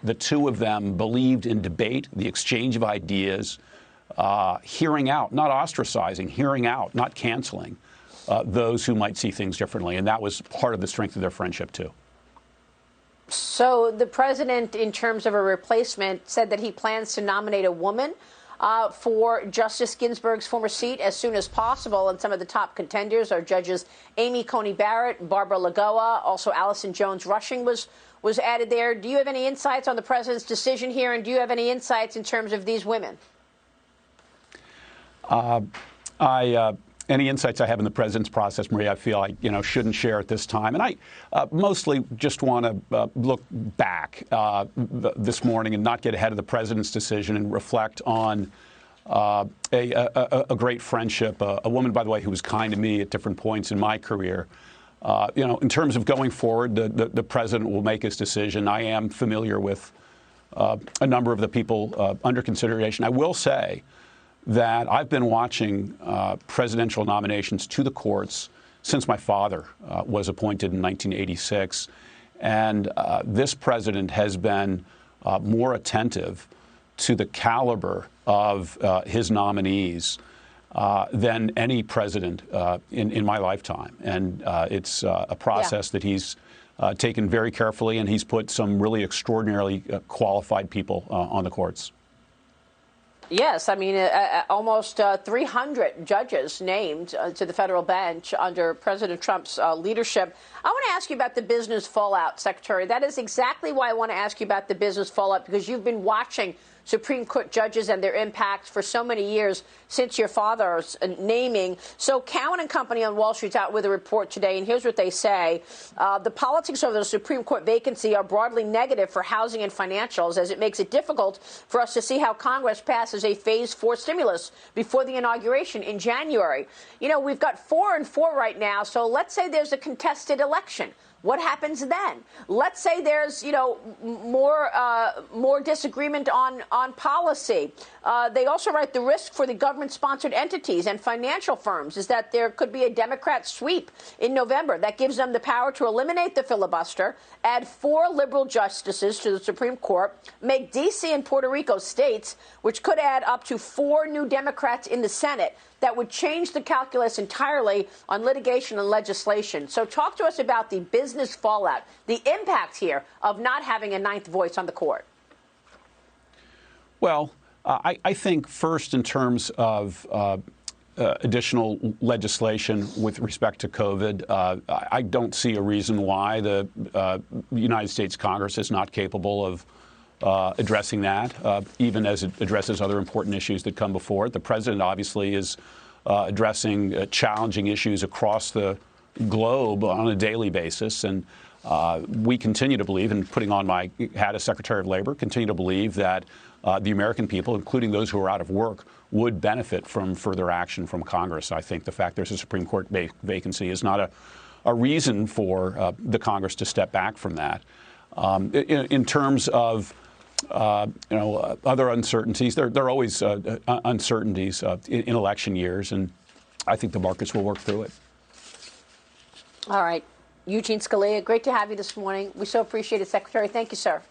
The two of them believed in debate, the exchange of ideas, hearing out, not ostracizing, hearing out, not canceling those who might see things differently. And that was part of the strength of their friendship, too. So the president, in terms of a replacement, said that he plans to nominate a woman for Justice Ginsburg's former seat as soon as possible. And some of the top contenders are Judges Amy Coney Barrett, Barbara Lagoa, also Allison Jones Rushing was added there. Do you have any insights on the president's decision here? And do you have any insights in terms of these women? Any insights I have in the president's process, Maria, I feel I shouldn't share at this time. And I mostly just want to look back this morning and not get ahead of the president's decision and reflect on a great friendship, a woman, by the way, who was kind to me at different points in my career. In terms of going forward, the president will make his decision. I am familiar with a number of the people under consideration. I will say that I've been watching presidential nominations to the courts since my father was appointed in 1986. And this president has been more attentive to the caliber of his nominees than any president in my lifetime. And it's a process that he's taken very carefully, and he's put some really extraordinarily qualified people on the courts. Yes, I mean, almost 300 judges named to the federal bench under President Trump's leadership. I want to ask you about the business fallout, Secretary. That is exactly why I want to ask you about the business fallout, because you've been watching Supreme Court judges and their impact for so many years since your father's naming. So Cowen and Company on Wall Street's out with a report today, and here's what they say. The politics of the Supreme Court vacancy are broadly negative for housing and financials, as it makes it difficult for us to see how Congress passes a Phase 4 stimulus before the inauguration in January. We've got 4 and 4 right now, so let's say there's a contested election. What happens then? Let's say there's, more disagreement on policy. They also write the risk for the government-sponsored entities and financial firms is that there could be a Democrat sweep in November that gives them the power to eliminate the filibuster, add 4 liberal justices to the Supreme Court, make D.C. and Puerto Rico states, which could add up to 4 new Democrats in the Senate. That would change the calculus entirely on litigation and legislation. So talk to us about the business fallout, the impact here of not having a ninth voice on the court. Well, I think first in terms of additional legislation with respect to COVID, I don't see a reason why the United States Congress is not capable of addressing that, even as it addresses other important issues that come before it. The president obviously is addressing challenging issues across the globe on a daily basis. And we continue to believe, and putting on my hat as Secretary of Labor, continue to believe that the American people, including those who are out of work, would benefit from further action from Congress. I think the fact there's a Supreme Court vacancy is not a reason for the Congress to step back from that. In terms of other uncertainties, there are always uncertainties in election years, and I think the markets will work through it. All right. Eugene Scalia, great to have you this morning. We so appreciate it, Secretary. Thank you, sir.